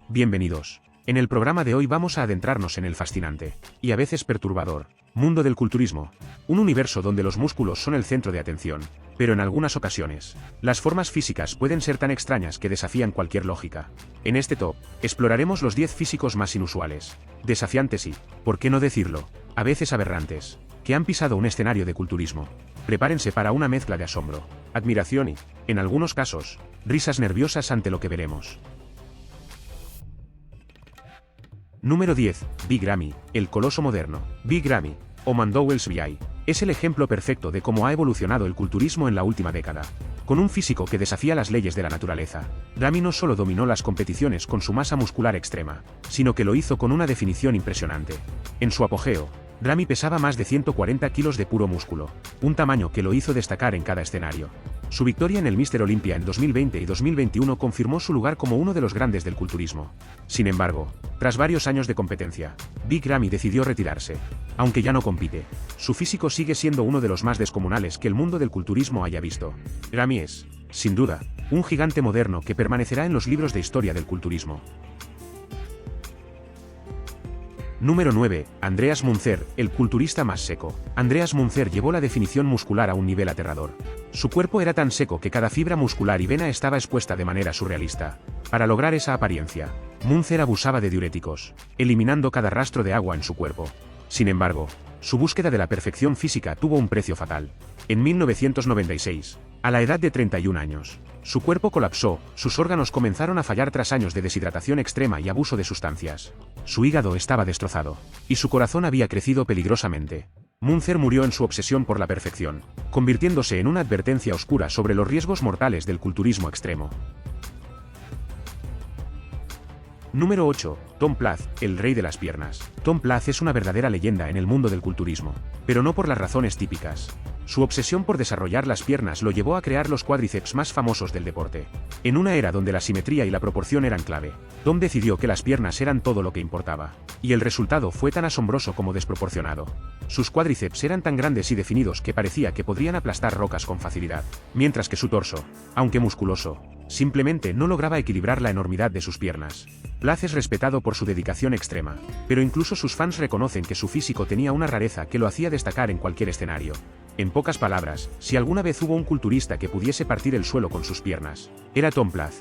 Bienvenidos. En el programa de hoy vamos a adentrarnos en el fascinante, y a veces perturbador, mundo del culturismo, un universo donde los músculos son el centro de atención, pero en algunas ocasiones, las formas físicas pueden ser tan extrañas que desafían cualquier lógica. En este top, exploraremos los 10 físicos más inusuales, desafiantes y, por qué no decirlo, a veces aberrantes, que han pisado un escenario de culturismo. Prepárense para una mezcla de asombro, admiración y, en algunos casos, risas nerviosas ante lo que veremos. Número 10. Big Ramy, el coloso moderno. Big Ramy, o McDowell's VI, es el ejemplo perfecto de cómo ha evolucionado el culturismo en la última década. Con un físico que desafía las leyes de la naturaleza, Ramy no solo dominó las competiciones con su masa muscular extrema, sino que lo hizo con una definición impresionante. En su apogeo, Ramy pesaba más de 140 kilos de puro músculo, un tamaño que lo hizo destacar en cada escenario. Su victoria en el Mr. Olympia en 2020 y 2021 confirmó su lugar como uno de los grandes del culturismo. Sin embargo, tras varios años de competencia, Big Ramy decidió retirarse. Aunque ya no compite, su físico sigue siendo uno de los más descomunales que el mundo del culturismo haya visto. Ramy es, sin duda, un gigante moderno que permanecerá en los libros de historia del culturismo. Número 9. Andreas Munzer, el culturista más seco. Andreas Munzer llevó la definición muscular a un nivel aterrador. Su cuerpo era tan seco que cada fibra muscular y vena estaba expuesta de manera surrealista. Para lograr esa apariencia, Munzer abusaba de diuréticos, eliminando cada rastro de agua en su cuerpo. Sin embargo, su búsqueda de la perfección física tuvo un precio fatal. En 1996, a la edad de 31 años, su cuerpo colapsó, sus órganos comenzaron a fallar tras años de deshidratación extrema y abuso de sustancias. Su hígado estaba destrozado, y su corazón había crecido peligrosamente. Munzer murió en su obsesión por la perfección, convirtiéndose en una advertencia oscura sobre los riesgos mortales del culturismo extremo. Número 8. Tom Plath, el rey de las piernas. Tom Plath es una verdadera leyenda en el mundo del culturismo, pero no por las razones típicas. Su obsesión por desarrollar las piernas lo llevó a crear los cuádriceps más famosos del deporte. En una era donde la simetría y la proporción eran clave, Tom decidió que las piernas eran todo lo que importaba, y el resultado fue tan asombroso como desproporcionado. Sus cuádriceps eran tan grandes y definidos que parecía que podrían aplastar rocas con facilidad, mientras que su torso, aunque musculoso, simplemente no lograba equilibrar la enormidad de sus piernas. Plath es respetado por su dedicación extrema, pero incluso sus fans reconocen que su físico tenía una rareza que lo hacía destacar en cualquier escenario. En pocas palabras, si alguna vez hubo un culturista que pudiese partir el suelo con sus piernas, era Tom Plath.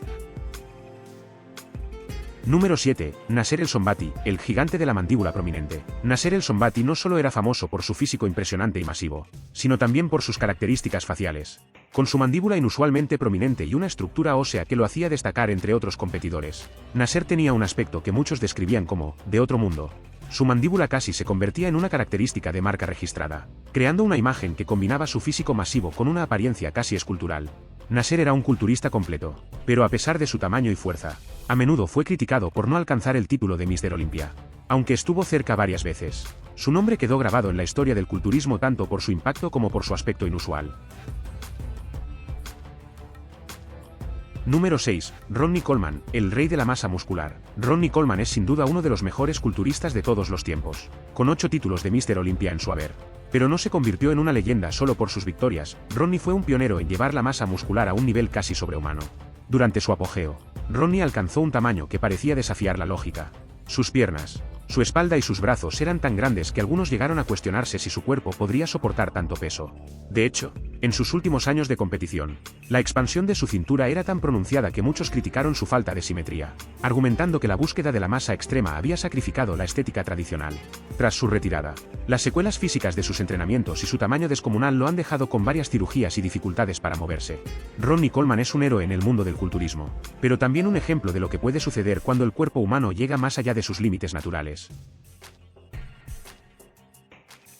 Número 7. Nasser El Sonbaty, el gigante de la mandíbula prominente. Nasser El Sonbaty no solo era famoso por su físico impresionante y masivo, sino también por sus características faciales. Con su mandíbula inusualmente prominente y una estructura ósea que lo hacía destacar entre otros competidores, Nasser tenía un aspecto que muchos describían como de otro mundo. Su mandíbula casi se convertía en una característica de marca registrada, creando una imagen que combinaba su físico masivo con una apariencia casi escultural. Nasser era un culturista completo, pero a pesar de su tamaño y fuerza, a menudo fue criticado por no alcanzar el título de Mr. Olympia. Aunque estuvo cerca varias veces, su nombre quedó grabado en la historia del culturismo tanto por su impacto como por su aspecto inusual. Número 6. Ronnie Coleman, el rey de la masa muscular. Ronnie Coleman es sin duda uno de los mejores culturistas de todos los tiempos, con 8 títulos de Mr. Olympia en su haber. Pero no se convirtió en una leyenda solo por sus victorias. Ronnie fue un pionero en llevar la masa muscular a un nivel casi sobrehumano. Durante su apogeo, Ronnie alcanzó un tamaño que parecía desafiar la lógica. Sus piernas, su espalda y sus brazos eran tan grandes que algunos llegaron a cuestionarse si su cuerpo podría soportar tanto peso. De hecho, en sus últimos años de competición, la expansión de su cintura era tan pronunciada que muchos criticaron su falta de simetría, argumentando que la búsqueda de la masa extrema había sacrificado la estética tradicional. Tras su retirada, las secuelas físicas de sus entrenamientos y su tamaño descomunal lo han dejado con varias cirugías y dificultades para moverse. Ronnie Coleman es un héroe en el mundo del culturismo, pero también un ejemplo de lo que puede suceder cuando el cuerpo humano llega más allá de sus límites naturales.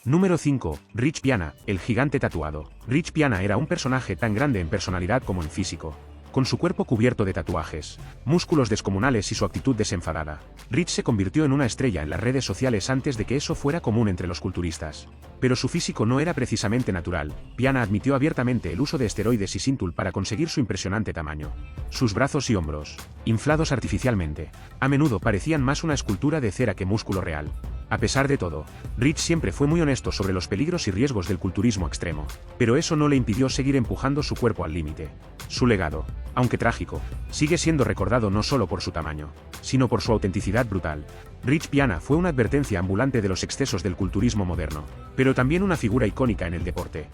Número 5. Rich Piana, el gigante tatuado. Rich Piana era un personaje tan grande en personalidad como en físico. Con su cuerpo cubierto de tatuajes, músculos descomunales y su actitud desenfadada, Rich se convirtió en una estrella en las redes sociales antes de que eso fuera común entre los culturistas. Pero su físico no era precisamente natural. Piana admitió abiertamente el uso de esteroides y Synthol para conseguir su impresionante tamaño. Sus brazos y hombros, inflados artificialmente, a menudo parecían más una escultura de cera que músculo real. A pesar de todo, Rich siempre fue muy honesto sobre los peligros y riesgos del culturismo extremo, pero eso no le impidió seguir empujando su cuerpo al límite. Su legado, Aunque trágico, sigue siendo recordado no solo por su tamaño, sino por su autenticidad brutal. Rich Piana fue una advertencia ambulante de los excesos del culturismo moderno, pero también una figura icónica en el deporte.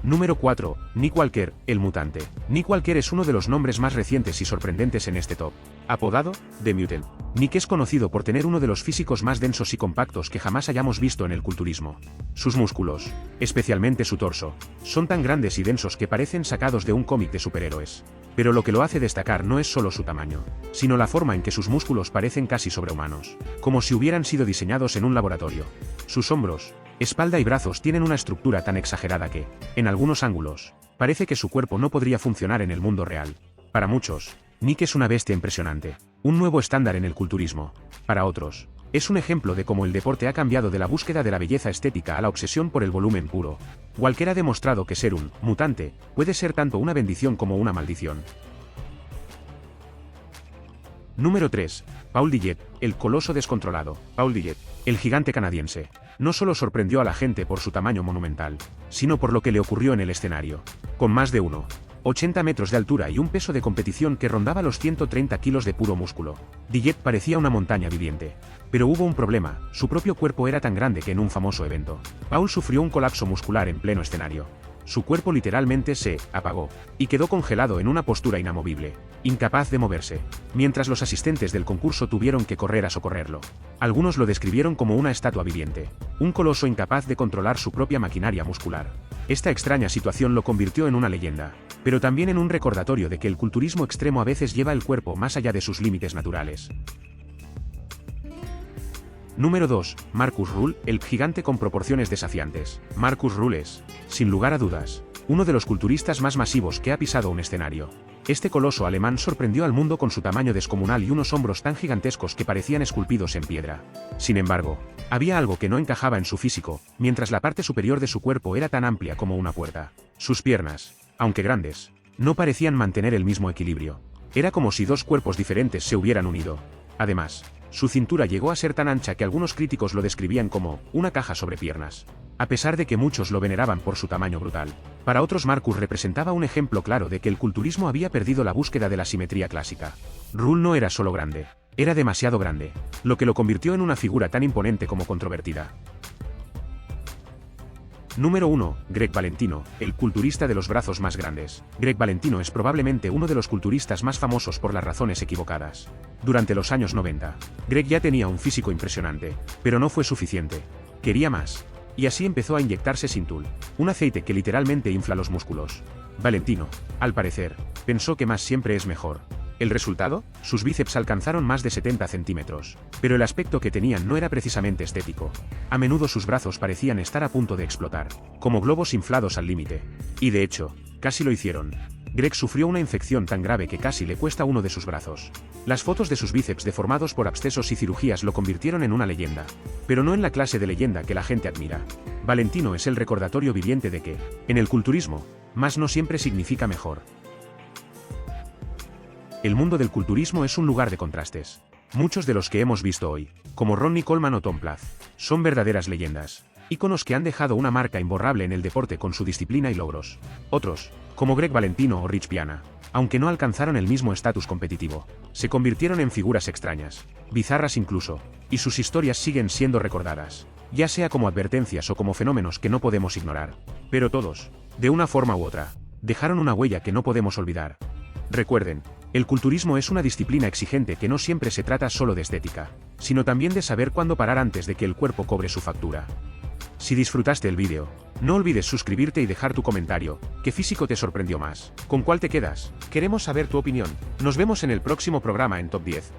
Número 4. Nick Walker, el mutante. Nick Walker es uno de los nombres más recientes y sorprendentes en este top. Apodado The Mutant, Nick es conocido por tener uno de los físicos más densos y compactos que jamás hayamos visto en el culturismo. Sus músculos, especialmente su torso, son tan grandes y densos que parecen sacados de un cómic de superhéroes. Pero lo que lo hace destacar no es solo su tamaño, sino la forma en que sus músculos parecen casi sobrehumanos, como si hubieran sido diseñados en un laboratorio. Sus hombros, espalda y brazos tienen una estructura tan exagerada que, en algunos ángulos, parece que su cuerpo no podría funcionar en el mundo real. Para muchos, Nick es una bestia impresionante, un nuevo estándar en el culturismo. Para otros, es un ejemplo de cómo el deporte ha cambiado de la búsqueda de la belleza estética a la obsesión por el volumen puro. Walker ha demostrado que ser un mutante puede ser tanto una bendición como una maldición. Número 3. Paul Dillette, el coloso descontrolado. Paul Dillette, el gigante canadiense, no solo sorprendió a la gente por su tamaño monumental, sino por lo que le ocurrió en el escenario. Con más de 1,80 metros de altura y un peso de competición que rondaba los 130 kilos de puro músculo, Dillette parecía una montaña viviente. Pero hubo un problema, su propio cuerpo era tan grande que en un famoso evento, Paul sufrió un colapso muscular en pleno escenario. Su cuerpo literalmente se apagó, y quedó congelado en una postura inamovible, incapaz de moverse, mientras los asistentes del concurso tuvieron que correr a socorrerlo. Algunos lo describieron como una estatua viviente, un coloso incapaz de controlar su propia maquinaria muscular. Esta extraña situación lo convirtió en una leyenda, pero también en un recordatorio de que el culturismo extremo a veces lleva el cuerpo más allá de sus límites naturales. Número 2. Marcus Ruhl, el gigante con proporciones desafiantes. Marcus Ruhl es, sin lugar a dudas, uno de los culturistas más masivos que ha pisado un escenario. Este coloso alemán sorprendió al mundo con su tamaño descomunal y unos hombros tan gigantescos que parecían esculpidos en piedra. Sin embargo, había algo que no encajaba en su físico, mientras la parte superior de su cuerpo era tan amplia como una puerta. Sus piernas, aunque grandes, no parecían mantener el mismo equilibrio. Era como si dos cuerpos diferentes se hubieran unido. Además, su cintura llegó a ser tan ancha que algunos críticos lo describían como una caja sobre piernas. A pesar de que muchos lo veneraban por su tamaño brutal, para otros Marcus representaba un ejemplo claro de que el culturismo había perdido la búsqueda de la simetría clásica. Ruhl no era solo grande, era demasiado grande, lo que lo convirtió en una figura tan imponente como controvertida. Número 1. Greg Valentino, el culturista de los brazos más grandes. Greg Valentino es probablemente uno de los culturistas más famosos por las razones equivocadas. Durante los años 90, Greg ya tenía un físico impresionante, pero no fue suficiente. Quería más. Y así empezó a inyectarse Synthol, un aceite que literalmente infla los músculos. Valentino, al parecer, pensó que más siempre es mejor. ¿El resultado? Sus bíceps alcanzaron más de 70 centímetros, pero el aspecto que tenían no era precisamente estético. A menudo sus brazos parecían estar a punto de explotar, como globos inflados al límite. Y de hecho, casi lo hicieron. Greg sufrió una infección tan grave que casi le cuesta uno de sus brazos. Las fotos de sus bíceps deformados por abscesos y cirugías lo convirtieron en una leyenda, pero no en la clase de leyenda que la gente admira. Valentino es el recordatorio viviente de que, en el culturismo, más no siempre significa mejor. El mundo del culturismo es un lugar de contrastes. Muchos de los que hemos visto hoy, como Ronnie Coleman o Tom Plath, son verdaderas leyendas, íconos que han dejado una marca imborrable en el deporte con su disciplina y logros. Otros, como Greg Valentino o Rich Piana, aunque no alcanzaron el mismo estatus competitivo, se convirtieron en figuras extrañas, bizarras incluso, y sus historias siguen siendo recordadas, ya sea como advertencias o como fenómenos que no podemos ignorar. Pero todos, de una forma u otra, dejaron una huella que no podemos olvidar. Recuerden, el culturismo es una disciplina exigente que no siempre se trata solo de estética, sino también de saber cuándo parar antes de que el cuerpo cobre su factura. Si disfrutaste el vídeo, no olvides suscribirte y dejar tu comentario. ¿Qué físico te sorprendió más? ¿Con cuál te quedas? Queremos saber tu opinión. Nos vemos en el próximo programa en Top 10.